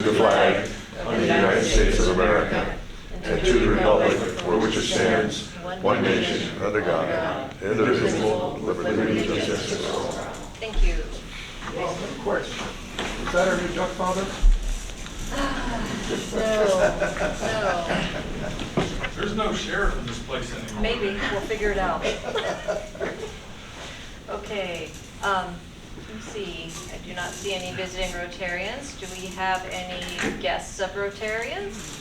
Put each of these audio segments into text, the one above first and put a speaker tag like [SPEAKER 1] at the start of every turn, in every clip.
[SPEAKER 1] the flag of the United States of America and to the republic for which it stands, one nation, under God, indivisible, with liberty and justice for all.
[SPEAKER 2] Thank you.
[SPEAKER 3] Well, of course. Is that our new duck father?
[SPEAKER 2] No.
[SPEAKER 4] There's no sheriff in this place anymore.
[SPEAKER 2] Maybe, we'll figure it out. Okay, let me see. I do not see any visiting Rotarians. Do we have any guests of Rotarians?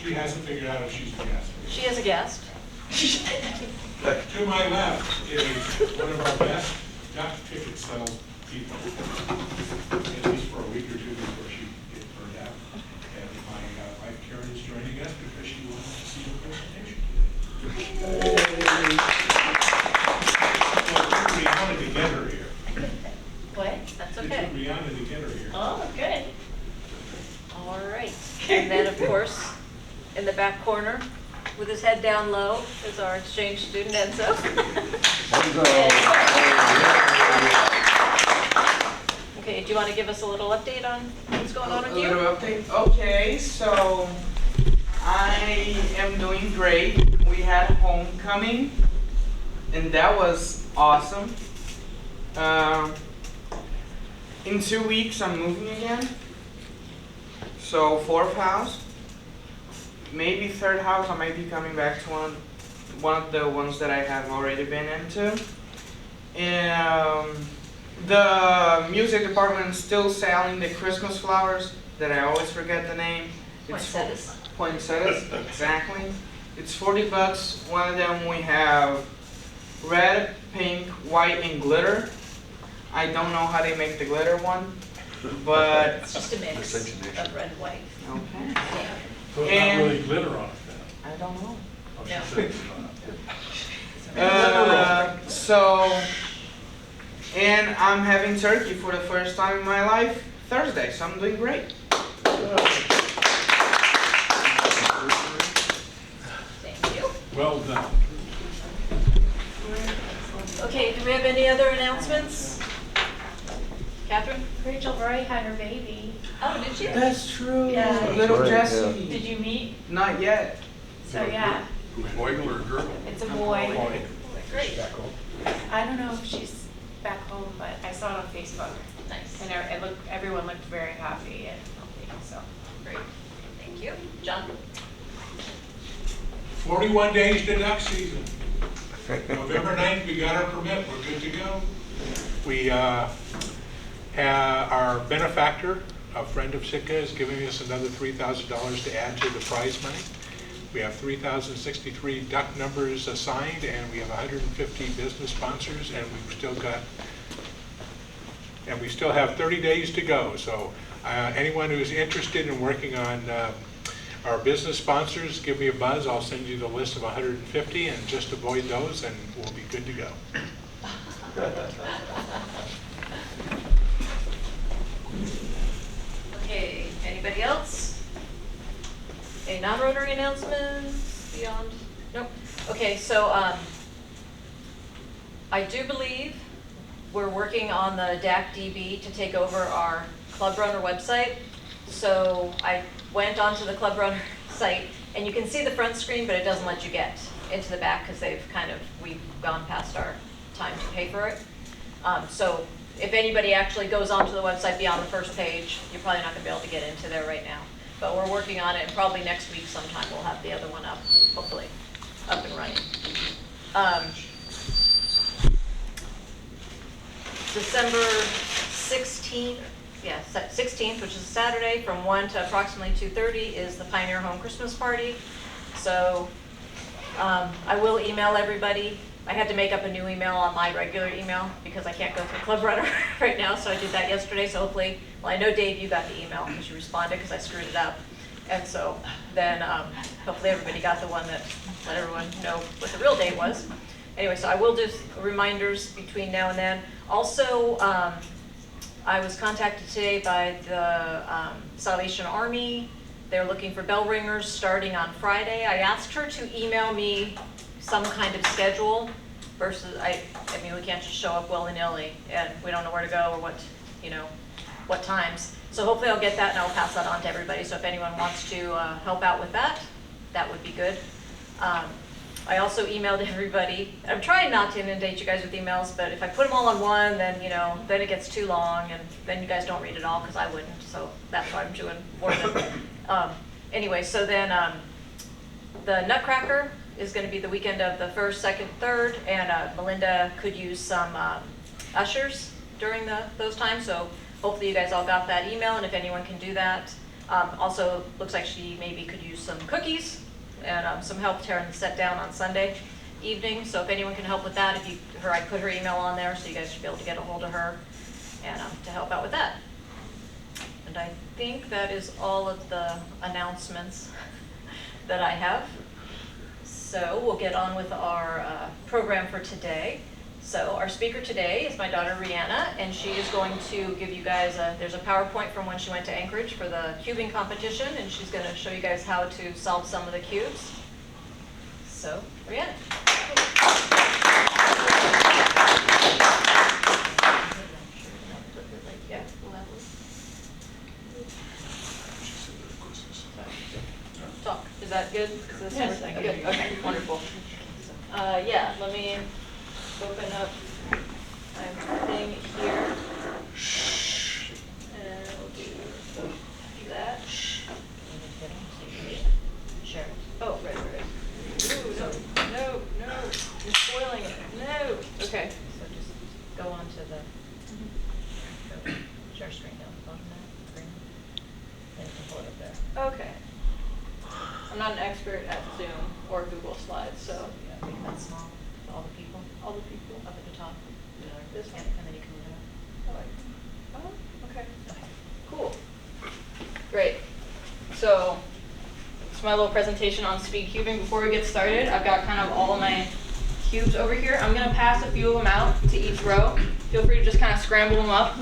[SPEAKER 4] She hasn't figured out if she's a guest.
[SPEAKER 2] She is a guest.
[SPEAKER 4] To my left is one of our best duck ticket sales people, at least for a week or two before she gets burned out. And my wife Karen is joining us because she wanted to see the presentation today. Well, we wanted to get her here.
[SPEAKER 2] What? That's
[SPEAKER 4] It
[SPEAKER 2] okay.
[SPEAKER 4] took Rianna to get her here.
[SPEAKER 2] Oh, good. All right. And then, of course, in the back corner, with his head down low, is our exchange student, Enzo. Okay, do you want to give us a little update on what's going on with you?
[SPEAKER 5] A little update? Okay, so I am doing great. We had homecoming, and that was awesome. In 2 weeks, I'm moving again. So 4th house, maybe 3rd house. I might be coming back to one of the ones that I have already been into. The music department is still selling the Christmas flowers that I always forget the name.
[SPEAKER 2] Poinsettias.
[SPEAKER 5] Poinsettias, exactly. It's $40. One of them we have red, pink, white, and glitter. I don't know how they make the glitter one, but
[SPEAKER 2] It's just a mix of red and white.
[SPEAKER 5] okay.
[SPEAKER 2] Yeah.
[SPEAKER 4] So it's
[SPEAKER 5] And-
[SPEAKER 4] not really glitter on it then?
[SPEAKER 5] I don't know.
[SPEAKER 4] Oh, she
[SPEAKER 2] No.
[SPEAKER 4] said it's not.
[SPEAKER 5] So, and I'm having turkey for the first time in my life Thursday, so I'm doing great.
[SPEAKER 2] Thank you.
[SPEAKER 4] Well done.
[SPEAKER 2] Okay, do we have any other announcements? Catherine?
[SPEAKER 6] Rachel Roy had her baby.
[SPEAKER 2] Oh, did she?
[SPEAKER 5] That's true.
[SPEAKER 6] Yeah.
[SPEAKER 5] Little
[SPEAKER 1] That's right,
[SPEAKER 5] Jessie.
[SPEAKER 6] Did you meet?
[SPEAKER 5] Not yet.
[SPEAKER 6] So yeah,
[SPEAKER 4] Boy or girl?
[SPEAKER 6] it's a boy.
[SPEAKER 2] Great.
[SPEAKER 6] I don't know if she's back home, but I saw it on Facebook.
[SPEAKER 2] Nice.
[SPEAKER 6] And everyone looked very happy and healthy, so.
[SPEAKER 2] Great. Thank you. John?
[SPEAKER 4] 41 days to duck season. November 9th, we got our permit, we're good to go. We have our benefactor, a friend of Sitka, is giving us another $3,000 to add to the prize money. We have 3,063 duck numbers assigned, and we have 150 business sponsors, and we still have 30 days to go. So anyone who's interested in working on our business sponsors, give me a buzz. I'll send you the list of 150, and just avoid those, and we'll be good to go.
[SPEAKER 2] Okay, anybody else? Any non-Rotary announcements beyond? Nope. Okay, so I do believe we're working on the DAC DB to take over our Club Runner website. So I went onto the Club Runner site, and you can see the front screen, but it doesn't let you get into the back because we've gone past our time to pay for it. So if anybody actually goes onto the website beyond the first page, you're probably not going to be able to get into there right now. But we're working on it, and probably next week sometime we'll have the other one up, hopefully, up and running. December 16th, 16th, which is Saturday, from 1 to approximately 2:30 is the Pioneer Home Christmas Party. So I will email everybody. I had to make up a new email on my regular email because I can't go through Club Runner right now, so I did that yesterday. So hopefully, well, I know Dave, you got the email because you responded because I screwed it up. And so then hopefully everybody got the one that let everyone know what the real date was. Anyway, so I will do reminders between now and then. Also, I was contacted today by the Salvation Army. They're looking for bell ringers starting on Friday. I asked her to email me some kind of schedule versus, I mean, we can't just show up willy-nilly and we don't know where to go or what you know, what times. So hopefully I'll get that and I'll pass that on to everybody. So if anyone wants to help out with that, that would be good. I also emailed everybody. I'm trying not to inundate you guys with emails, but if I put them all on one, then, you know, then it gets too long and then you guys don't read it all because I wouldn't. So that's why I'm doing more than. Anyway, so then the Nutcracker is going to be the weekend of the 1st, 2nd, 3rd, and Melinda could use some ushers during those times. So hopefully you guys all got that email, and if anyone can do that. Also, looks like she maybe could use some cookies and some help tearing the set down on Sunday evening. So if anyone can help with that, I put her email on there, so you guys should be able to get a hold of her and to help out with that. And I think that is all of the announcements that I have. So we'll get on with our program for today. So our speaker today is my daughter Rianna, and she is going to give you guys there's a PowerPoint from when she went to Anchorage for the cubing competition, and she's going to show you guys how to solve some of the cubes. So, Rianna. Yeah, we'll have talk. Is that good? Is this
[SPEAKER 3] Yes.
[SPEAKER 2] good? Okay, wonderful. Yeah, let me open up my thing here. And we'll do that. Share. Oh, right. Ooh, no, you're spoiling it. No. Okay, so just go on to the share screen down the bottom of that screen. Then you can pull it up there. Okay. I'm not an expert at Zoom or Google Slides, so yeah, make that small. All the people up at the top. This one, and then you can move it up. Oh, okay. Cool. Great. So, it's my little presentation on speed cubing. Before we get started, I've got kind of all of my cubes over here. I'm going to pass a few of them out to each row. Feel free to just kind of scramble them up,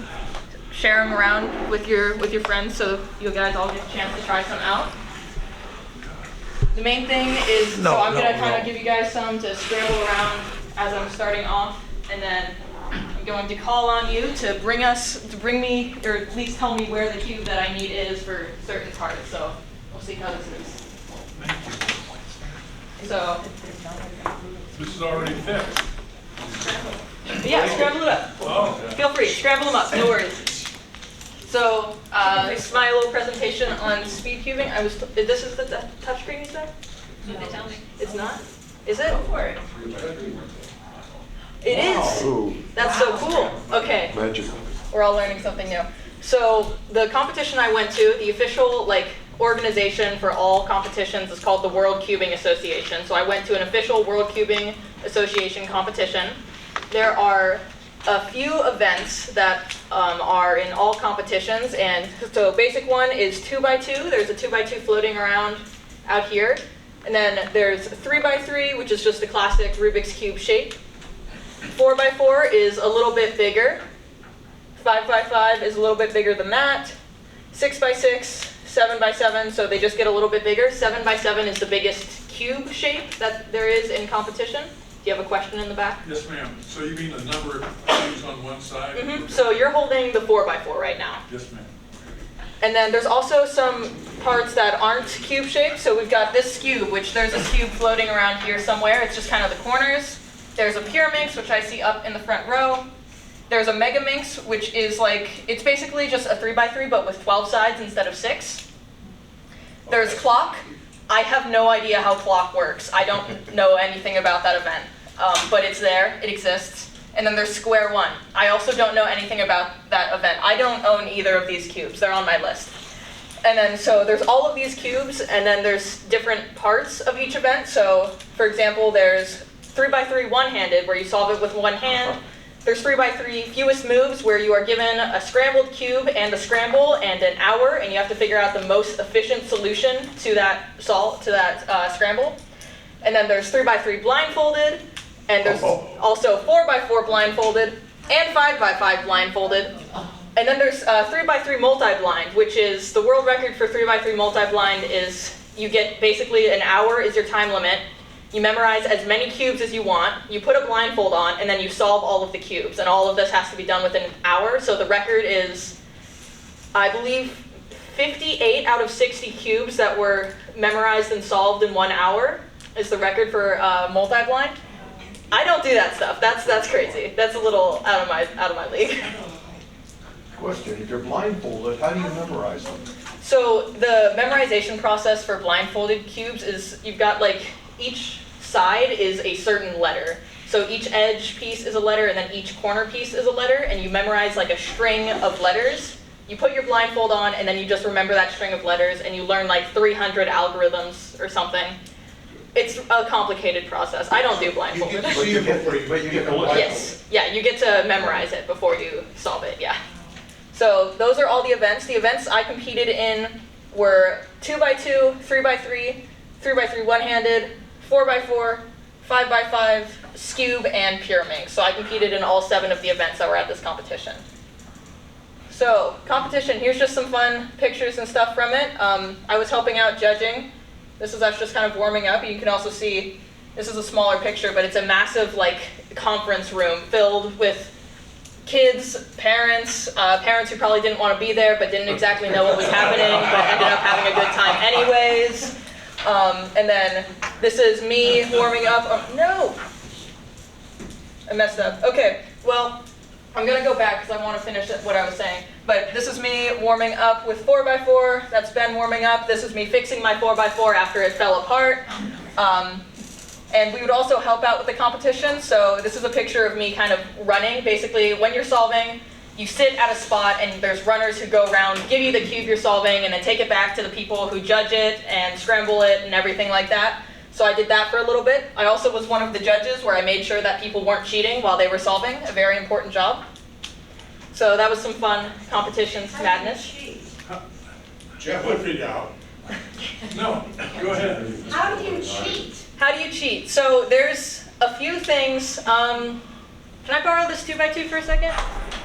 [SPEAKER 2] share them around with your friends, so you guys all get a chance to try some out. The main thing is, so I'm going to kind of give you guys some to scramble around as I'm starting off, and then I'm going to call on you to bring me, or at least tell me where the cube that I need is for certain parts. So we'll see how this is. So,
[SPEAKER 4] This is already fixed.
[SPEAKER 2] yeah, scramble it up.
[SPEAKER 4] Oh.
[SPEAKER 2] Feel free, scramble them up, no worries. So, this is my little presentation on speed cubing. This is the touchscreen you said? That's what they tell me. It's not? Is it? Go for it. It is.
[SPEAKER 1] Ooh,
[SPEAKER 2] That's so cool. Okay,
[SPEAKER 1] magical.
[SPEAKER 2] we're all learning something new. So, the competition I went to, the official organization for all competitions is called the World Cubing Association. So I went to an official World Cubing Association competition. There are a few events that are in all competitions, and so basic one is 2x2. There's a 2x2 floating around out here, and then there's 3x3, which is just a classic Rubik's Cube shape. 4x4 is a little bit bigger. 5x5 is a little bit bigger than that. 6x6, 7x7, so they just get a little bit bigger. 7x7 is the biggest cube shape that there is in competition. Do you have a question in the back?
[SPEAKER 7] Yes, ma'am. So you mean the number of cubes on one side?
[SPEAKER 2] Mm-hmm. So you're holding the 4x4 right now.
[SPEAKER 7] Yes, ma'am.
[SPEAKER 2] And then there's also some parts that aren't cube shaped. So we've got this cube, which there's a cube floating around here somewhere. It's just kind of the corners. There's a Pyraminx, which I see up in the front row. There's a Megaminx, which is it's basically just a 3x3, but with 12 sides instead of 6. There's Clock. I have no idea how Clock works. I don't know anything about that event, but it's there. It exists. And then there's Square One. I also don't know anything about that event. I don't own either of these cubes. They're on my list. And then so there's all of these cubes, and then there's different parts of each event. So, for example, there's 3x3 one-handed, where you solve it with one hand. There's 3x3 fewest moves, where you are given a scrambled cube and a scramble and an hour, and you have to figure out the most efficient solution to that scramble. And then there's 3x3 blindfolded, and there's also 4x4 blindfolded and 5x5 blindfolded. And then there's 3x3 multi-blind, which is the world record for 3x3 multi-blind. Is you get basically an hour is your time limit. You memorize as many cubes as you want, you put a blindfold on, and then you solve all of the cubes. And all of this has to be done within an hour. So the record is, I believe, 58 out of 60 cubes that were memorized and solved in 1 hour is the record for multi-blind. I don't do that stuff. That's crazy. That's a little out of my league.
[SPEAKER 3] Question, if you're blindfolded, how do you memorize them?
[SPEAKER 2] So the memorization process for blindfolded cubes is you've got like each side is a certain letter. So each edge piece is a letter and then each corner piece is a letter, and you memorize like a string of letters. You put your blindfold on and then you just remember that string of letters and you learn like 300 algorithms or something. It's a complicated process. I don't do
[SPEAKER 4] You
[SPEAKER 2] blindfolded.
[SPEAKER 4] get to see it before you.
[SPEAKER 3] But you get the
[SPEAKER 2] Yes, yeah, you get to memorize it before you solve it, yeah. So those are all the events. The events I competed in were 2x2, 3x3, 3x3 one-handed, 4x4, 5x5, Scube, and Pyramid. So I competed in all 7 of the events that were at this competition. So competition, here's just some fun pictures and stuff from it. I was helping out judging. This is us just kind of warming up. You can also see, this is a smaller picture, but it's a massive like conference room filled with kids, parents who probably didn't want to be there but didn't exactly know what was happening but ended up having a good time anyways. And then this is me warming up. Oh, no! I messed up. Okay, well, I'm going to go back because I want to finish what I was saying. But this is me warming up with 4x4. That's Ben warming up. This is me fixing my 4x4 after it fell apart. And we would also help out with the competition. So this is a picture of me kind of running. Basically, when you're solving, you sit at a spot and there's runners who go around, give you the cube you're solving, and then take it back to the people who judge it and scramble it and everything like that. So I did that for a little bit. I also was one of the judges where I made sure that people weren't cheating while they were solving, a very important job. So that was some fun competitions madness.
[SPEAKER 4] Jeff will figure out.
[SPEAKER 7] No, go ahead.
[SPEAKER 8] How do you cheat?
[SPEAKER 2] How do you cheat? So there's a few things. Can I borrow this 2x2 for a second?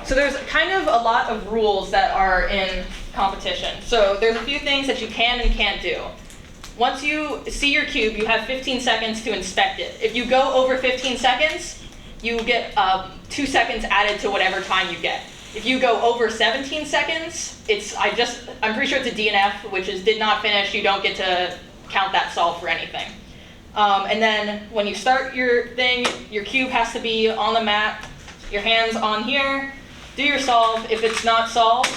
[SPEAKER 2] So there's kind of a lot of rules that are in competition. So there's a few things that you can and can't do. Once you see your cube, you have 15 seconds to inspect it. If you go over 15 seconds, you get 2 seconds added to whatever time you get. If you go over 17 seconds, I'm pretty sure it's a DNF, which is did not finish. You don't get to count that solve for anything. And then when you start your thing, your cube has to be on the mat, your hands on here, do your solve. If it's not solved,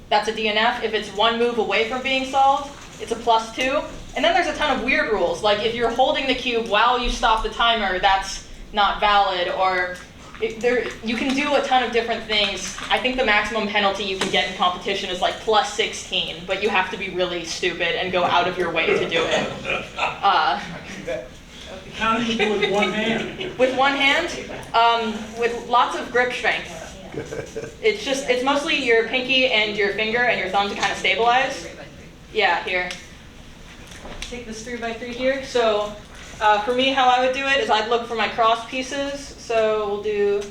[SPEAKER 2] that's a DNF. If it's one move away from being solved, it's a +2. And then there's a ton of weird rules, like if you're holding the cube while you stop the timer, that's not valid, or you can do a ton of different things. I think the maximum penalty you can get in competition is like +16, but you have to be really stupid and go out of your way to do it.
[SPEAKER 7] How do you do it with one hand?
[SPEAKER 2] With one hand, with lots of grip strength. It's mostly your pinky and your finger and your thumb to kind of stabilize. Yeah, here. Take this 3x3 here. So for me, how I would do it is I'd look for my cross pieces. So we'll do...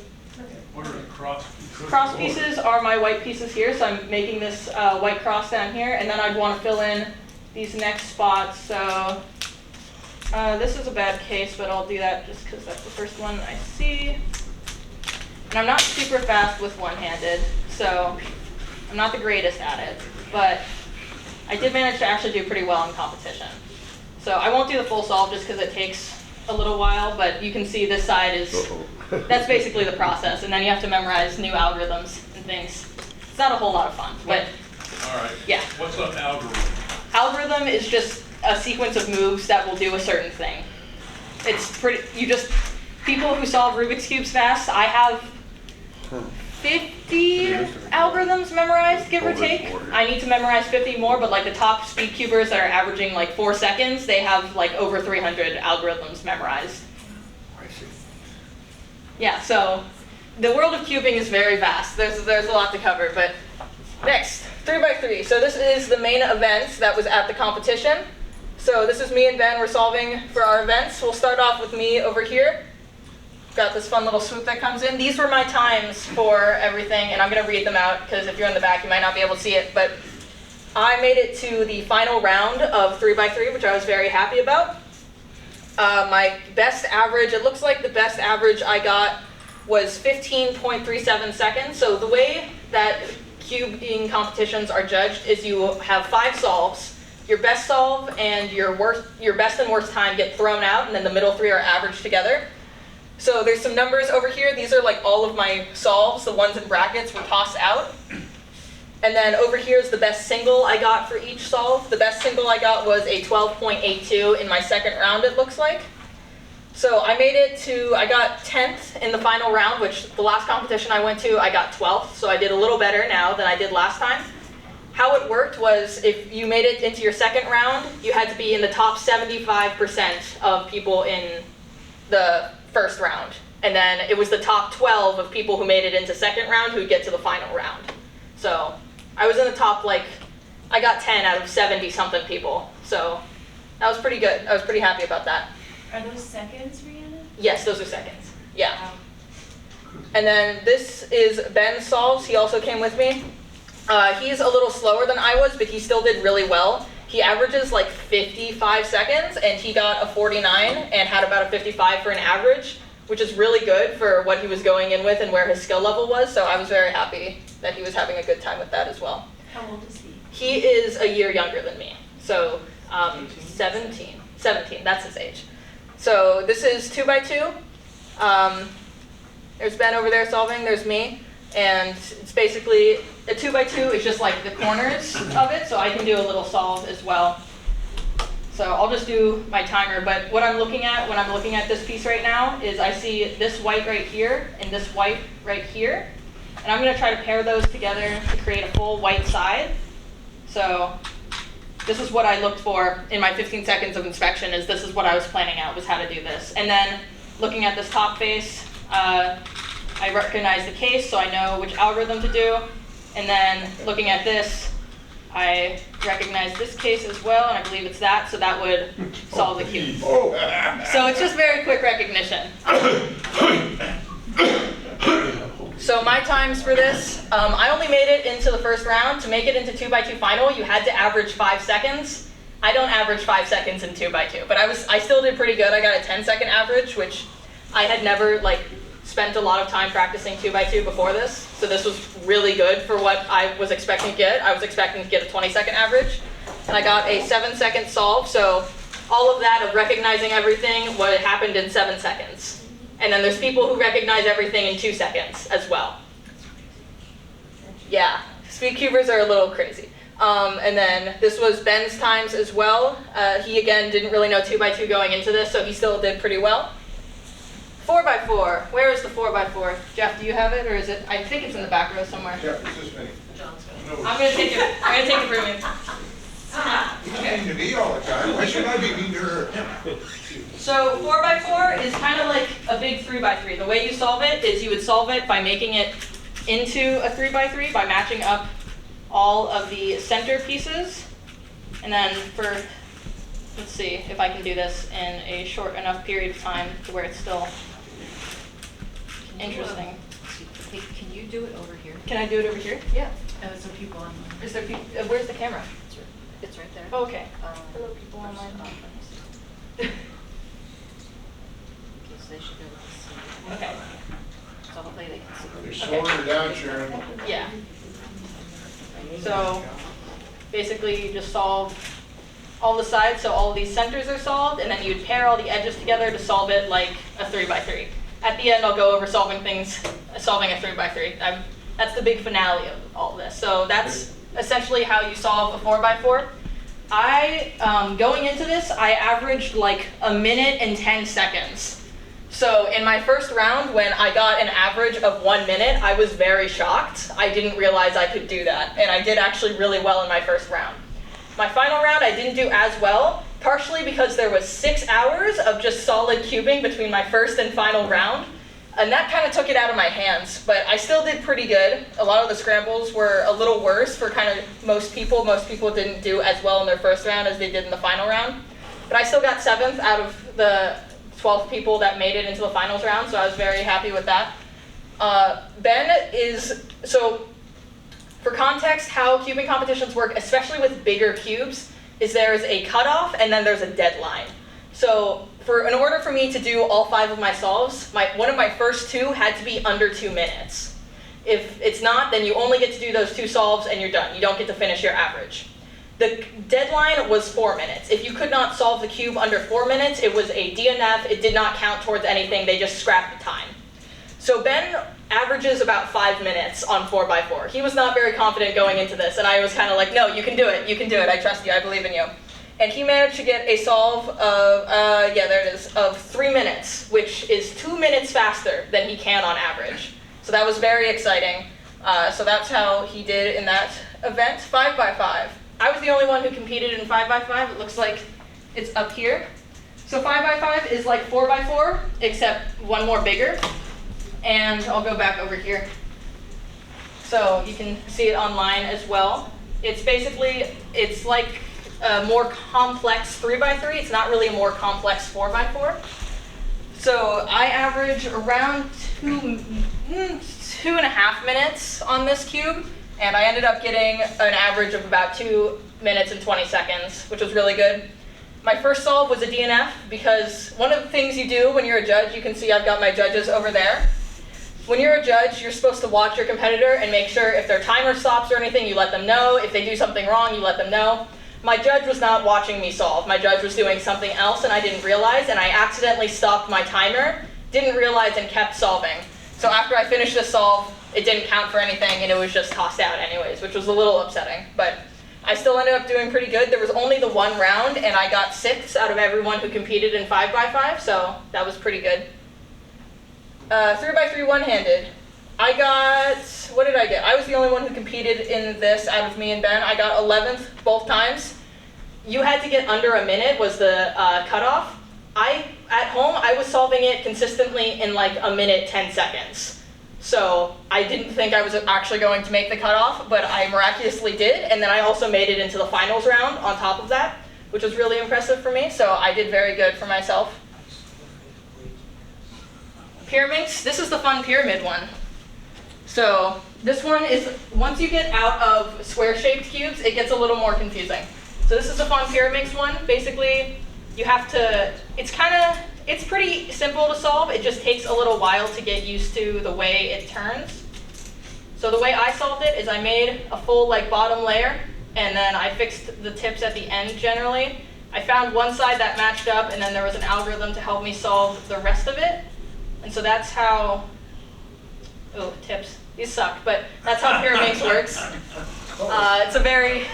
[SPEAKER 7] What are the cross pieces?
[SPEAKER 2] Cross pieces are my white pieces here, so I'm making this white cross down here, and then I'd want to fill in these next spots. So this is a bad case, but I'll do that just because that's the first one I see. And I'm not super fast with one-handed, so I'm not the greatest at it, but I did manage to actually do pretty well in competition. So I won't do the full solve just because it takes a little while, but you can see this side is, that's basically the process, and then you have to memorize new algorithms and things. It's not a whole lot of fun, but
[SPEAKER 7] All right.
[SPEAKER 2] yeah.
[SPEAKER 7] What's an algorithm?
[SPEAKER 2] Algorithm is just a sequence of moves that will do a certain thing. It's pretty, people who solve Rubik's Cubes fast, I have 50 algorithms memorized, give or take. I need to memorize 50 more, but like the top speed cubers that are averaging like 4 seconds, they have like over 300 algorithms memorized. Yeah, so the world of cubing is very vast. There's a lot to cover, but next, 3x3. So this is the main event that was at the competition. So this is me and Ben, we're solving for our events. We'll start off with me over here. Got this fun little swoop that comes in. These were my times for everything, and I'm going to read them out because if you're in the back, you might not be able to see it. But I made it to the final round of 3x3, which I was very happy about. My best average, it looks like the best average I got was 15.37 seconds. So the way that cubing competitions are judged is you have 5 solves. Your best solve and your best and worst time get thrown out, and then the middle 3 are averaged together. So there's some numbers over here. These are like all of my solves. The ones in brackets were tossed out. And then over here is the best single I got for each solve. The best single I got was a 12.82 in my second round, it looks like. So I got 10th in the final round, which the last competition I went to, I got 12th. So I did a little better now than I did last time. How it worked was if you made it into your second round, you had to be in the top 75% of people in the first round. And then it was the top 12 of people who made it into second round who'd get to the final round. So I was in the top, I got 10 out of 70 something people. So that was pretty good. I was pretty happy about that.
[SPEAKER 6] Are those seconds, Rianna?
[SPEAKER 2] Yes, those are seconds. Yeah.
[SPEAKER 6] Wow.
[SPEAKER 2] And then this is Ben's solves. He also came with me. He's a little slower than I was, but he still did really well. He averages like 55 seconds, and he got a 49 and had about a 55 for an average, which is really good for what he was going in with and where his skill level was. So I was very happy that he was having a good time with that as well.
[SPEAKER 6] How old is he?
[SPEAKER 2] He is a year younger than me, so 17, that's his age. So this is 2x2. There's Ben over there solving, there's me, and it's basically, a 2x2 is just like the corners of it, so I can do a little solve as well. So I'll just do my timer, but what I'm looking at when I'm looking at this piece right now is I see this white right here and this white right here, and I'm going to try to pair those together to create a full white side. So this is what I looked for in my 15 seconds of inspection, is this is what I was planning out, was how to do this. And then looking at this top face, I recognize the case, so I know which algorithm to do. And then looking at this, I recognize this case as well, and I believe it's that, so that would solve the cube. So it's just very quick recognition. So my times for this, I only made it into the first round. To make it into 2x2 final, you had to average 5 seconds. I don't average 5 seconds in 2x2, but I still did pretty good. I got a 10-second average, which I had never spent a lot of time practicing 2x2 before this. So this was really good for what I was expecting to get. I was expecting to get a 20-second average, and I got a 7-second solve. So all of that of recognizing everything, what happened in 7 seconds. And then there's people who recognize everything in 2 seconds as well. Yeah, speed cubers are a little crazy. And then this was Ben's times as well. He again didn't really know 2x2 going into this, so he still did pretty well. 4x4, where is the 4x4? Jeff, do you have it, or is it, I think it's in the back row somewhere.
[SPEAKER 1] Jeff, this is me.
[SPEAKER 2] I'm gonna take it from you.
[SPEAKER 1] You mean to me all the time. Why should I be mean to her?
[SPEAKER 2] So 4x4 is kind of like a big 3x3. The way you solve it is you would solve it by making it into a 3x3 by matching up all of the center pieces. And then let's see if I can do this in a short enough period of time to where it's still interesting.
[SPEAKER 8] Can you do it over here?
[SPEAKER 2] Can I do it over here? Yeah.
[SPEAKER 8] So people online.
[SPEAKER 2] Is there where's the camera?
[SPEAKER 8] It's right there.
[SPEAKER 2] Oh, okay. Hello, people online.
[SPEAKER 8] Okay, so they should be able to see.
[SPEAKER 2] Okay.
[SPEAKER 8] So hopefully they can see.
[SPEAKER 1] You're slowing her down, Sharon.
[SPEAKER 2] Yeah. So basically you just solve all the sides, so all of these centers are solved, and then you'd pair all the edges together to solve it like a 3x3. At the end, I'll go over solving a 3x3. That's the big finale of all this. So that's essentially how you solve a 4x4. Going into this, I averaged like a minute and 10 seconds. So in my first round, when I got an average of 1 minute, I was very shocked. I didn't realize I could do that, and I did actually really well in my first round. My final round, I didn't do as well, partially because there was 6 hours of just solid cubing between my first and final round, and that kind of took it out of my hands, but I still did pretty good. A lot of the scrambles were a little worse for kind of most people. Most people didn't do as well in their first round as they did in the final round, but I still got 7th out of the 12 people that made it into the finals round, so I was very happy with that. So for context, how cubing competitions work, especially with bigger cubes, is there's a cutoff and then there's a deadline. So
[SPEAKER 9] in order for me to do all 5 of my solves, one of my first 2 had to be under 2 minutes. If it's not, then you only get to do those 2 solves and you're done. You don't get to finish your average. The deadline was 4 minutes. If you could not solve the cube under 4 minutes, it was a DNF. It did not count towards anything. They just scrapped the time. So Ben averages about 5 minutes on 4x4. He was not very confident going into this, and I was kind of like, no, you can do it. You can do it. I trust you. I believe in you. And he managed to get a solve of, there it is, of 3 minutes, which is 2 minutes faster than he can on average. So that was very exciting. So that's how he did in that event, 5x5. I was the only one who competed in 5x5. It looks like it's up here. So 5x5 is like 4x4, except one more bigger. And I'll go back over here. So you can see it online as well. It's basically, it's like a more complex 3x3. It's not really a more complex 4x4. So I average around 2.5 minutes on this cube. And I ended up getting an average of about 2 minutes and 20 seconds, which was really good. My first solve was a DNF because one of the things you do when you're a judge, you can see I've got my judges over there. When you're a judge, you're supposed to watch your competitor and make sure if their timer stops or anything, you let them know. If they do something wrong, you let them know. My judge was not watching me solve. My judge was doing something else and I didn't realize, and I accidentally stopped my timer, didn't realize, and kept solving. So after I finished this solve, it didn't count for anything and it was just tossed out anyways, which was a little upsetting. But I still ended up doing pretty good. There was only the 1 round and I got 6 out of everyone who competed in 5x5, so that was pretty good. 3x3 one-handed. I got, what did I get? I was the only one who competed in this out of me and Ben. I got 11th both times. You had to get under a minute was the cutoff. At home, I was solving it consistently in like a minute, 10 seconds. So I didn't think I was actually going to make the cutoff, but I miraculously did. And then I also made it into the finals round on top of that, which was really impressive for me. So I did very good for myself. Pyramids, this is the fun pyramid one. So this one is, once you get out of square-shaped cubes, it gets a little more confusing. So this is the fun pyramids one. Basically, you have to, it's pretty simple to solve. It just takes a little while to get used to the way it turns. So the way I solved it is I made a full bottom layer, and then I fixed the tips at the end generally. I found one side that matched up, and then there was an algorithm to help me solve the rest of it. And so that's how, oh, tips, these suck, but that's how pyramids works. It's a very,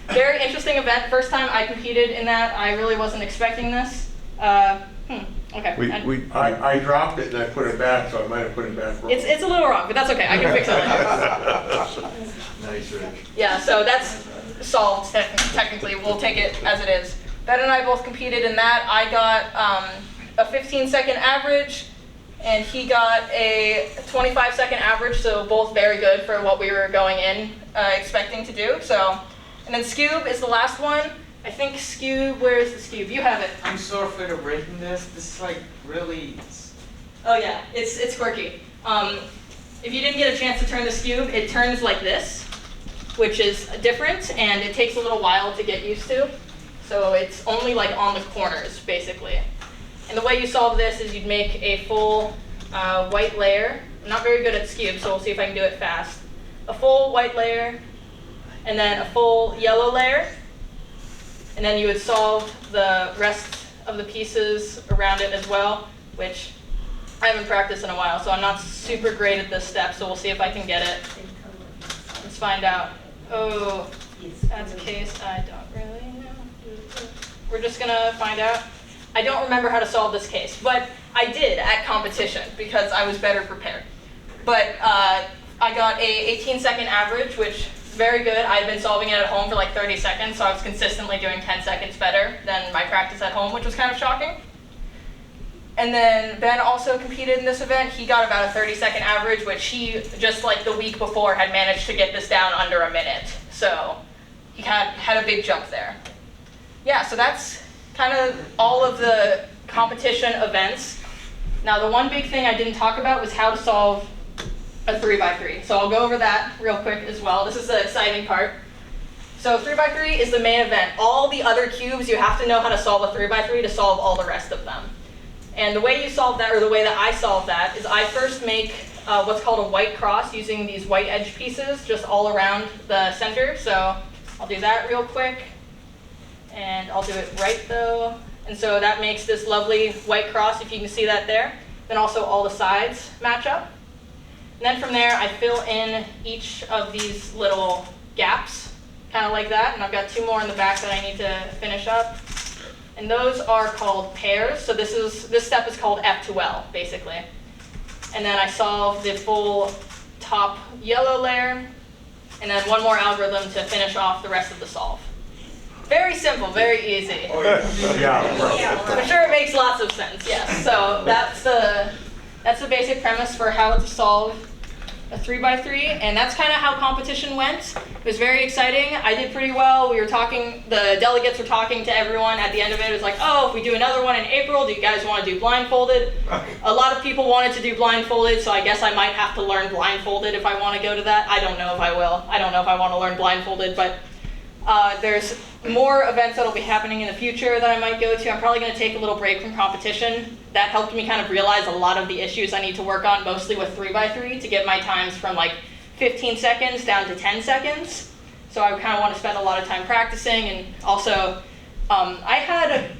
[SPEAKER 9] very interesting event. First time I competed in that, I really wasn't expecting this. Okay.
[SPEAKER 3] I dropped it and I put it back, so I might have put it back wrong.
[SPEAKER 9] It's a little wrong, but that's okay. I can fix it later.
[SPEAKER 3] Nice, Rich.
[SPEAKER 9] Yeah, so that's solved technically. We'll take it as it is. Ben and I both competed in that. I got a 15-second average, and he got a 25-second average, so both very good for what we were going in expecting to do. So, and then Scoob is the last one. I think Scoob, where is the Scoob? You have it.
[SPEAKER 5] I'm so afraid of breaking this. This is really...
[SPEAKER 9] Oh yeah, it's quirky. If you didn't get a chance to turn the Scoob, it turns like this, which is different, and it takes a little while to get used to. So it's only on the corners, basically. And the way you solve this is you'd make a full white layer. I'm not very good at Scoob, so we'll see if I can do it fast. A full white layer, and then a full yellow layer. And then you would solve the rest of the pieces around it as well, which I haven't practiced in a while, so I'm not super great at this step, so we'll see if I can get it. Let's find out. Oh, that's a case I don't really know. We're just gonna find out. I don't remember how to solve this case, but I did at competition because I was better prepared. But I got a 18-second average, which very good. I had been solving it at home for 30 seconds, so I was consistently doing 10 seconds better than my practice at home, which was kind of shocking. And then Ben also competed in this event. He got about a 30-second average, which he, just the week before, had managed to get this down under a minute. So he had a big jump there. Yeah, so that's kind of all of the competition events. Now, the one big thing I didn't talk about was how to solve a 3x3. So I'll go over that real quick as well. This is the exciting part. So 3x3 is the main event. All the other cubes, you have to know how to solve a 3x3 to solve all the rest of them. And the way you solve that, or the way that I solve that, is I first make what's called a white cross using these white edge pieces just all around the center. So I'll do that real quick. And I'll do it right though. And so that makes this lovely white cross, if you can see that there. Then also all the sides match up. And then from there, I fill in each of these little gaps, kind of like that. And I've got 2 more in the back that I need to finish up. And those are called pairs. So this step is called F2L, basically. And then I solve the full top yellow layer, and then 1 more algorithm to finish off the rest of the solve. Very simple, very easy. I'm sure it makes lots of sense, yes. So that's the basic premise for how to solve a 3x3, and that's kind of how competition went. It was very exciting. I did pretty well. We were talking, the delegates were talking to everyone at the end of it. It was like, oh, if we do another one in April, do you guys want to do blindfolded? A lot of people wanted to do blindfolded, so I guess I might have to learn blindfolded if I want to go to that. I don't know if I will. I don't know if I want to learn blindfolded, but there's more events that'll be happening in the future that I might go to. I'm probably going to take a little break from competition. That helped me kind of realize a lot of the issues I need to work on, mostly with 3x3, to get my times from like 15 seconds down to 10 seconds. So I kind of want to spend a lot of time practicing. And also, I had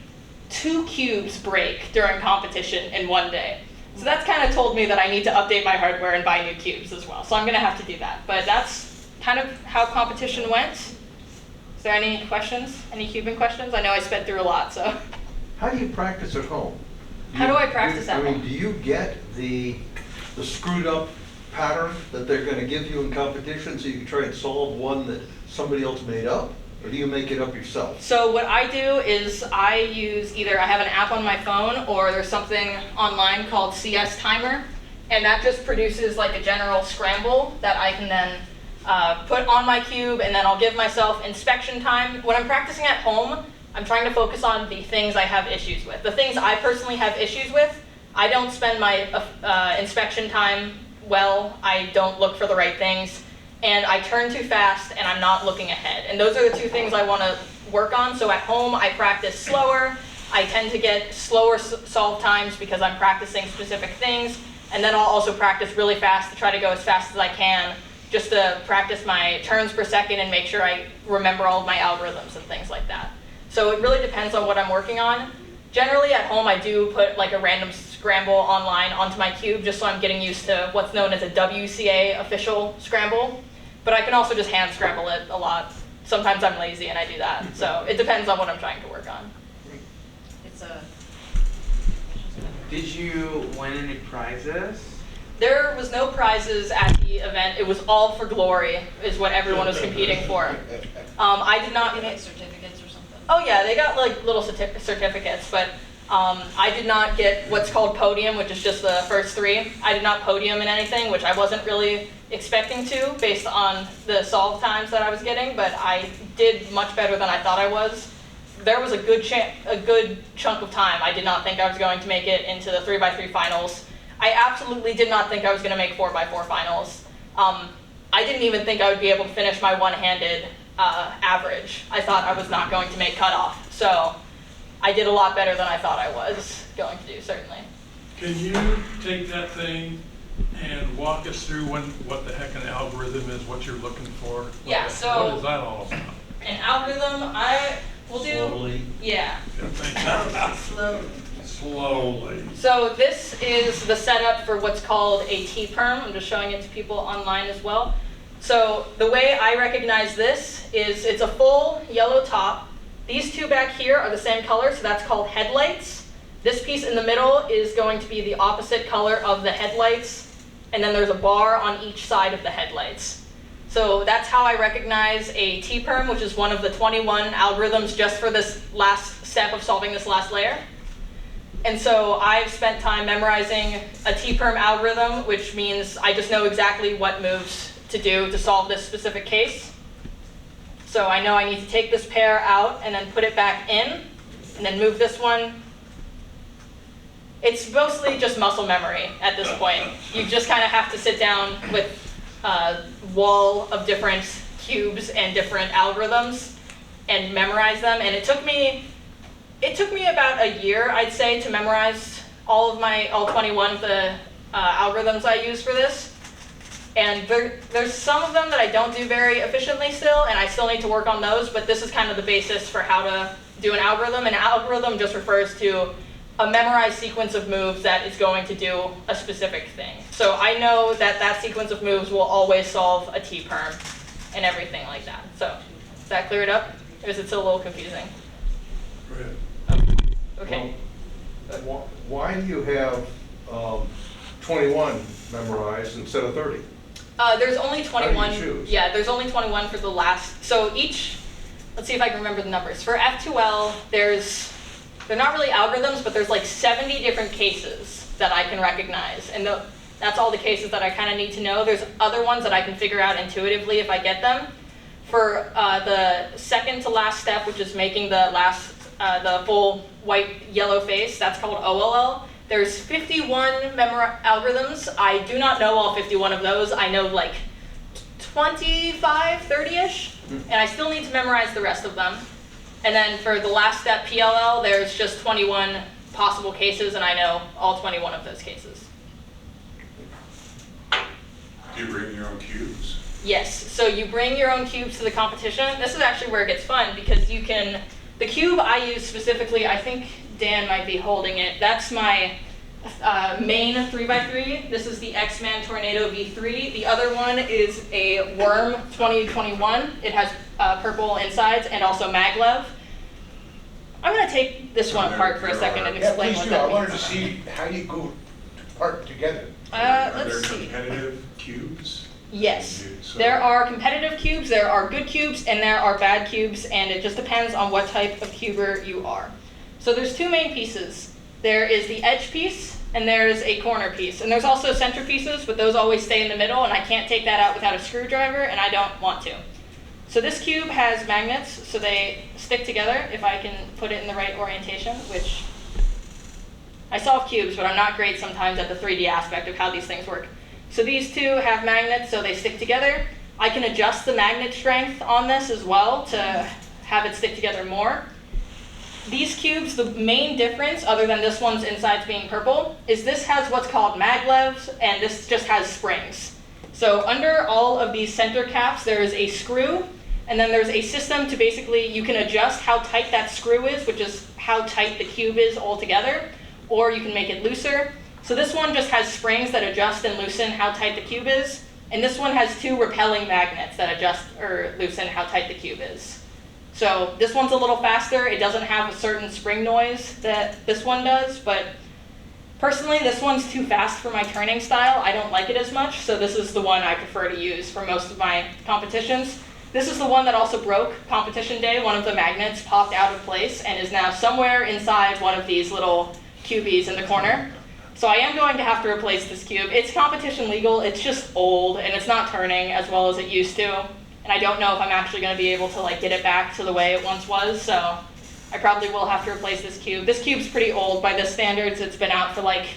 [SPEAKER 9] 2 cubes break during competition in one day. So that's kind of told me that I need to update my hardware and buy new cubes as well. So I'm going to have to do that. But that's kind of how competition went. Is there any questions? Any cubing questions? I know I sped through a lot, so.
[SPEAKER 3] How do you practice at home?
[SPEAKER 9] How do I practice at
[SPEAKER 3] I mean,
[SPEAKER 9] home?
[SPEAKER 3] do you get the screwed up pattern that they're going to give you in competition so you can try and solve one that somebody else made up? Or do you make it up yourself?
[SPEAKER 9] So what I do is I use either I have an app on my phone or there's something online called CS Timer, and that just produces like a general scramble that I can then put on my cube, and then I'll give myself inspection time. When I'm practicing at home, I'm trying to focus on the things I have issues with. The things I personally have issues with, I don't spend my inspection time well, I don't look for the right things, and I turn too fast and I'm not looking ahead. And those are the 2 things I want to work on. So at home, I practice slower. I tend to get slower solve times because I'm practicing specific things. And then I'll also practice really fast to try to go as fast as I can, just to practice my turns per second and make sure I remember all of my algorithms and things like that. So it really depends on what I'm working on. Generally at home I do put like a random scramble online onto my cube just so I'm getting used to what's known as a WCA official scramble. But I can also just hand scramble it a lot. Sometimes I'm lazy and I do that. So it depends on what I'm trying to work on.
[SPEAKER 2] It's a.
[SPEAKER 5] Did you win any prizes?
[SPEAKER 9] There was no prizes at the event. It was all for glory, is what everyone was competing for. I did not.
[SPEAKER 2] You get certificates or something?
[SPEAKER 9] Oh yeah, they got like little certificates, but I did not get what's called podium, which is just the first 3. I did not podium in anything, which I wasn't really expecting to based on the solve times that I was getting, but I did much better than I thought I was. There was a good chunk of time I did not think I was going to make it into the 3x3 finals. I absolutely did not think I was going to make 4x4 finals. I didn't even think I would be able to finish my one-handed average. I thought I was not going to make cutoff. So I did a lot better than I thought I was going to do, certainly.
[SPEAKER 7] Can you take that thing and walk us through what the heck an algorithm is, what you're looking for?
[SPEAKER 9] Yeah, so-
[SPEAKER 7] What is that all about?
[SPEAKER 9] An algorithm, I will do.
[SPEAKER 3] Slowly.
[SPEAKER 9] Yeah.
[SPEAKER 2] Slowly.
[SPEAKER 7] Slowly.
[SPEAKER 9] So this is the setup for what's called a T-perm. I'm just showing it to people online as well. So the way I recognize this is it's a full yellow top. These 2 back here are the same color, so that's called headlights. This piece in the middle is going to be the opposite color of the headlights, and then there's a bar on each side of the headlights. So that's how I recognize a T-perm, which is one of the 21 algorithms just for this last step of solving this last layer. And so I've spent time memorizing a T-perm algorithm, which means I just know exactly what moves to do to solve this specific case. So I know I need to take this pair out and then put it back in, and then move this one. It's mostly just muscle memory at this point. You just kind of have to sit down with a wall of different cubes and different algorithms and memorize them. And it took me about a year, I'd say, to memorize all 21 of the algorithms I use for this. And there's some of them that I don't do very efficiently still, and I still need to work on those, but this is kind of the basis for how to do an algorithm. An algorithm just refers to a memorized sequence of moves that is going to do a specific thing. So I know that that sequence of moves will always solve a T-perm and everything like that. So does that clear it up? Or is it still a little confusing? Okay.
[SPEAKER 3] Why do you have 21 memorized instead of 30?
[SPEAKER 9] There's only 21.
[SPEAKER 3] How do you choose?
[SPEAKER 9] Yeah, there's only 21 for the last. So each, let's see if I can remember the numbers. For F2L, they're not really algorithms, but there's like 70 different cases that I can recognize. And that's all the cases that I kind of need to know. There's other ones that I can figure out intuitively if I get them. For the second to last step, which is making the full white yellow face, that's called OLL. There's 51 algorithms. I do not know all 51 of those. I know like 25, 30-ish, and I still need to memorize the rest of them. And then for the last step, PLL, there's just 21 possible cases, and I know all 21 of those cases.
[SPEAKER 1] Do you bring your own cubes?
[SPEAKER 9] Yes, so you bring your own cubes to the competition. This is actually where it gets fun, because you can, the cube I use specifically, I think Dan might be holding it. That's my main 3x3. This is the X-Man Tornado V3. The other one is a Worm 2021. It has purple insides and also maglev. I'm going to take this one apart for a second and explain what that
[SPEAKER 10] I wanted to
[SPEAKER 9] means.
[SPEAKER 10] see how you go part together.
[SPEAKER 1] Are
[SPEAKER 9] Let's
[SPEAKER 1] there
[SPEAKER 9] see.
[SPEAKER 1] competitive cubes?
[SPEAKER 9] Yes,
[SPEAKER 1] So-
[SPEAKER 9] there are competitive cubes, there are good cubes, and there are bad cubes, and it just depends on what type of cuber you are. So there's two main pieces. There is the edge piece, and there's a corner piece. And there's also center pieces, but those always stay in the middle, and I can't take that out without a screwdriver, and I don't want to. So this cube has magnets, so they stick together, if I can put it in the right orientation, which I solve cubes, but I'm not great sometimes at the 3D aspect of how these things work. So these two have magnets, so they stick together. I can adjust the magnet strength on this as well to have it stick together more. These cubes, the main difference, other than this one's insides being purple, is this has what's called maglevs, and this just has springs. So under all of these center caps, there is a screw, and then there's a system to basically, you can adjust how tight that screw is, which is how tight the cube is altogether, or you can make it looser. So this one just has springs that adjust and loosen how tight the cube is, and this one has two repelling magnets that adjust or loosen how tight the cube is. So this one's a little faster. It doesn't have a certain spring noise that this one does, but personally this one's too fast for my turning style. I don't like it as much, so this is the one I prefer to use for most of my competitions. This is the one that also broke competition day. One of the magnets popped out of place and is now somewhere inside one of these little cubies in the corner. So I am going to have to replace this cube. It's competition legal, it's just old, and it's not turning as well as it used to. And I don't know if I'm actually going to be able to get it back to the way it once was, so I probably will have to replace this cube. This cube's pretty old by this standards. It's been out for like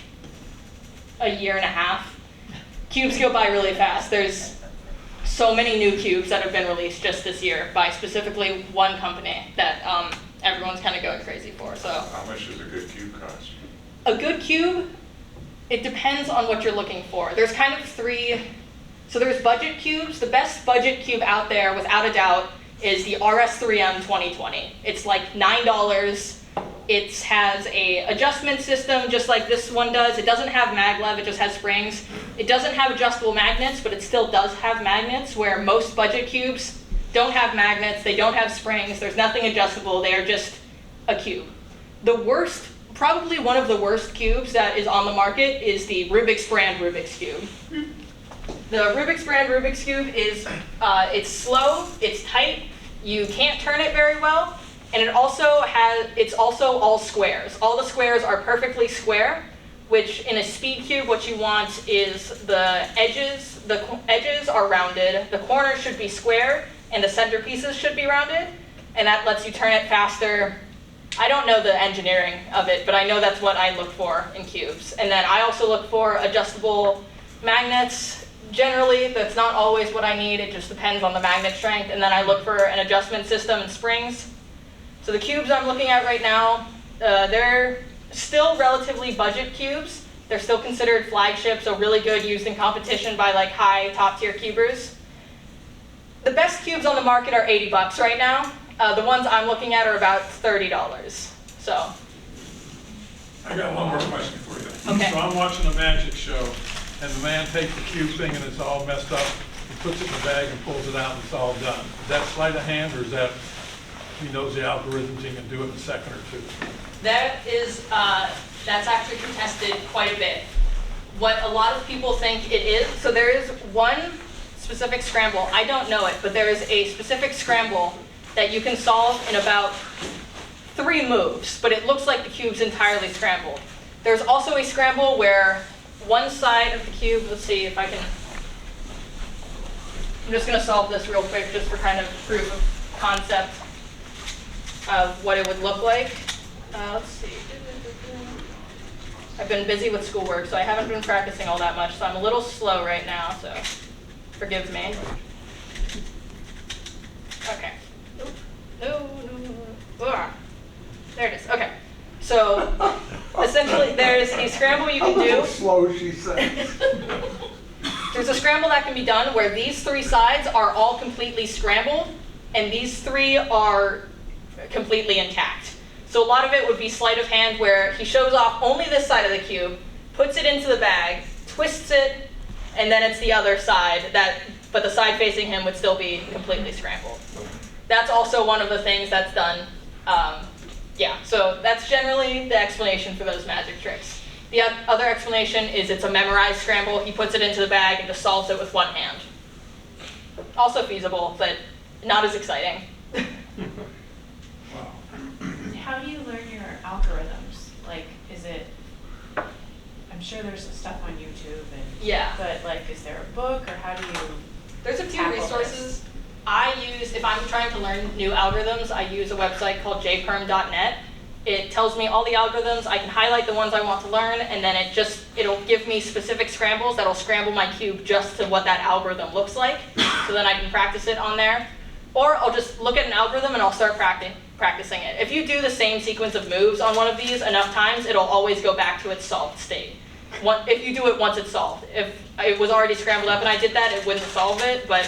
[SPEAKER 9] a year and a half. Cubes go by really fast. There's so many new cubes that have been released just this year by specifically one company that everyone's kind of going crazy for. So
[SPEAKER 1] How much does a good cube cost?
[SPEAKER 9] a good cube, it depends on what you're looking for. There's kind of three. So there's budget cubes. The best budget cube out there, without a doubt, is the RS3M 2020. It's like $9. It has a adjustment system just like this one does. It doesn't have maglev, it just has springs. It doesn't have adjustable magnets, but it still does have magnets, where most budget cubes don't have magnets, they don't have springs, there's nothing adjustable, they are just a cube. The worst, probably one of the worst cubes that is on the market is the Rubik's brand Rubik's Cube. The Rubik's brand Rubik's Cube is, it's slow, it's tight, you can't turn it very well, and it's also all squares. All the squares are perfectly square, which in a speed cube, what you want is the edges are rounded, the corners should be square, and the center pieces should be rounded, and that lets you turn it faster. I don't know the engineering of it, but I know that's what I look for in cubes. And then I also look for adjustable magnets. Generally, that's not always what I need, it just depends on the magnet strength, and then I look for an adjustment system and springs. So the cubes I'm looking at right now, they're still relatively budget cubes. They're still considered flagships, so really good, used in competition by like high top tier cubers. The best cubes on the market are $80 right now. The ones I'm looking at are about $30. So.
[SPEAKER 7] I got one more question for you.
[SPEAKER 9] Okay.
[SPEAKER 7] So I'm watching a magic show, and the man takes the cube thing and it's all messed up, he puts it in the bag and pulls it out and it's all done. Is that sleight of hand, or is that he knows the algorithms, he can do it in a second or two?
[SPEAKER 9] That is, that's actually contested quite a bit. What a lot of people think it is, so there is one specific scramble, I don't know it, but there is a specific scramble that you can solve in about 3 moves, but it looks like the cube's entirely scrambled. There's also a scramble where one side of the cube, let's see if I can, I'm just gonna solve this real quick just for kind of proof of concept of what it would look like. Let's see. I've been busy with schoolwork, so I haven't been practicing all that much, so I'm a little slow right now, so forgive me. Okay. No. There it is. Okay. So essentially, there's a scramble you can do.
[SPEAKER 10] Slow, she says.
[SPEAKER 9] There's a scramble that can be done where these 3 sides are all completely scrambled, and these 3 are completely intact. So a lot of it would be sleight of hand where he shows off only this side of the cube, puts it into the bag, twists it, and then it's the other side, but the side facing him would still be completely scrambled. That's also one of the things that's done. Yeah, so that's generally the explanation for those magic tricks. The other explanation is it's a memorized scramble. He puts it into the bag and just solves it with one hand. Also feasible, but not as exciting.
[SPEAKER 6] How do you learn your algorithms? Like, is it, I'm sure there's stuff on YouTube and.
[SPEAKER 9] Yeah.
[SPEAKER 6] But like, is there a book or how do you?
[SPEAKER 9] There's a few
[SPEAKER 6] tackle
[SPEAKER 9] resources. I use, if I'm trying to learn new algorithms, I use a website called jperm.net. It tells me all the algorithms. I can highlight the ones I want to learn, and then it'll give me specific scrambles that'll scramble my cube just to what that algorithm looks like, so then I can practice it on there. Or I'll just look at an algorithm and I'll start practicing it. If you do the same sequence of moves on one of these enough times, it'll always go back to its solved state. If you do it once it's solved. If it was already scrambled up and I did that, it wouldn't solve it, but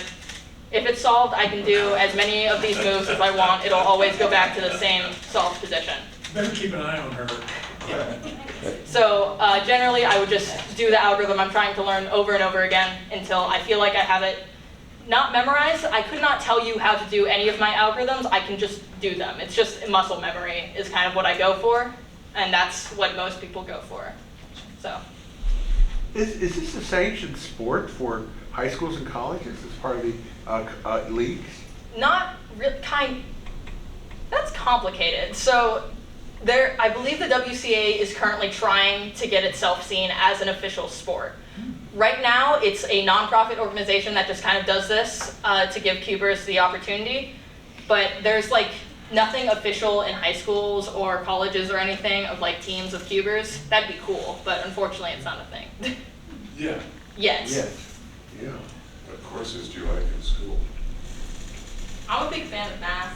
[SPEAKER 9] if it's solved, I can do as many of these moves as I want. It'll always go back to the same solved position.
[SPEAKER 7] Better keep an eye on her.
[SPEAKER 9] So generally, I would just do the algorithm I'm trying to learn over and over again until I feel like I have it not memorized. I could not tell you how to do any of my algorithms. I can just do them. It's just muscle memory is kind of what I go for, and that's what most people go for. So.
[SPEAKER 10] Is this a sanctioned sport for high schools and colleges as part of the leagues?
[SPEAKER 9] Not really, that's complicated. So I believe the WCA is currently trying to get itself seen as an official sport. Right now, it's a nonprofit organization that just kind of does this to give cubers the opportunity. But there's like nothing official in high schools or colleges or anything of like teams of cubers. That'd be cool, but unfortunately, it's not a thing.
[SPEAKER 7] Yeah.
[SPEAKER 9] Yet.
[SPEAKER 10] Yes.
[SPEAKER 1] Yeah. What courses do you like in school?
[SPEAKER 9] I'm a big fan of math.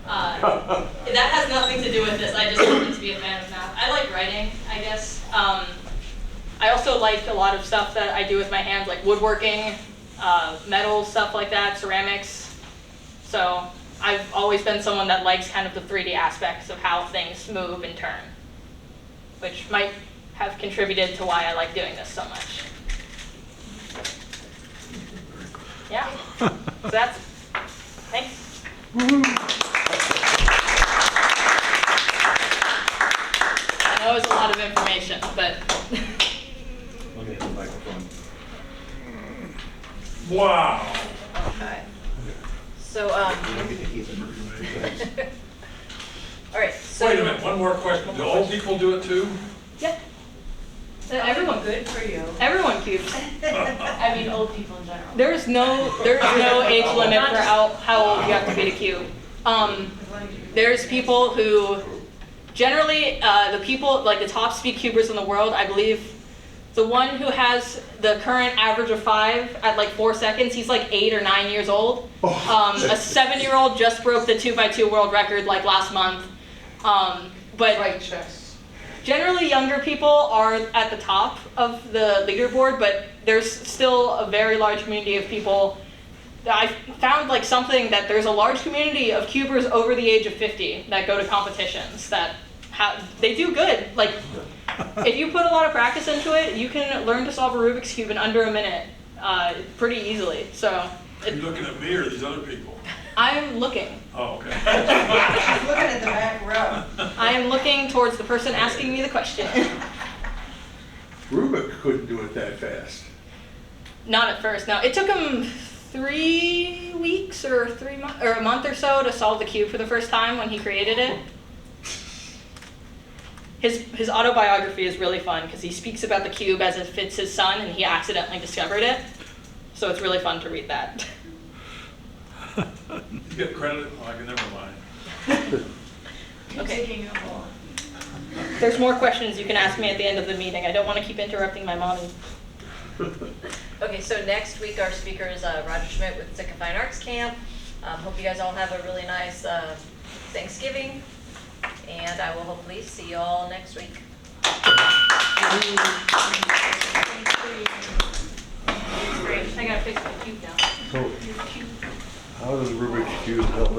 [SPEAKER 9] That has nothing to do with this. I just happen to be a fan of math. I like writing, I guess. I also like a lot of stuff that I do with my hands, like woodworking, metal, stuff like that, ceramics. So I've always been someone that likes kind of the 3D aspects of how things move and turn, which might have contributed to why I like doing this so much. Yeah, so that's, thanks. I know it was a lot of information, but.
[SPEAKER 3] Okay, the microphone.
[SPEAKER 7] Wow.
[SPEAKER 2] Okay. So, all right, so.
[SPEAKER 7] Wait a minute, one more question. Do old people do it too?
[SPEAKER 9] Yeah. Everyone
[SPEAKER 6] Good for you.
[SPEAKER 9] Everyone cubes.
[SPEAKER 6] I mean, old people in general.
[SPEAKER 9] There's no age limit for how old you have to be to cube. There's people who, generally, the people, like the top speed cubers in the world, I believe, the one who has the current average of 5 at like 4 seconds, he's like 8 or 9 years old. A 7-year-old just broke the 2x2 world record like last month. But
[SPEAKER 10] Right chess.
[SPEAKER 9] Generally, younger people are at the top of the leaderboard, but there's still a very large community of people. I found like something that there's a large community of cubers over the age of 50 that go to competitions that they do good. Like, if you put a lot of practice into it, you can learn to solve a Rubik's Cube in under a minute pretty easily. So
[SPEAKER 7] Are you looking at me or these other people?
[SPEAKER 9] I'm looking.
[SPEAKER 7] Oh, okay.
[SPEAKER 11] She's looking at the back row.
[SPEAKER 9] I am looking towards the person asking me the question.
[SPEAKER 10] Rubik couldn't do it that fast.
[SPEAKER 9] Not at first. No, it took him 3 weeks or 3 months or a month or so to solve the cube for the first time when he created it. His autobiography is really fun because he speaks about the cube as if it's his son and he accidentally discovered it. So it's really fun to read that.
[SPEAKER 7] You get credit? Oh, I can never mind.
[SPEAKER 9] Okay.
[SPEAKER 6] Taking a whole.
[SPEAKER 9] There's more questions you can ask me at the end of the meeting. I don't want to keep interrupting my mommy.
[SPEAKER 2] Okay, so next week our speaker is Roger Schmidt with Sitka Fine Arts Camp. Hope you guys all have a really nice Thanksgiving, and I will hopefully see you all next week.
[SPEAKER 9] Great. I gotta fix my cube now.
[SPEAKER 1] So, how does Rubik's Cube help us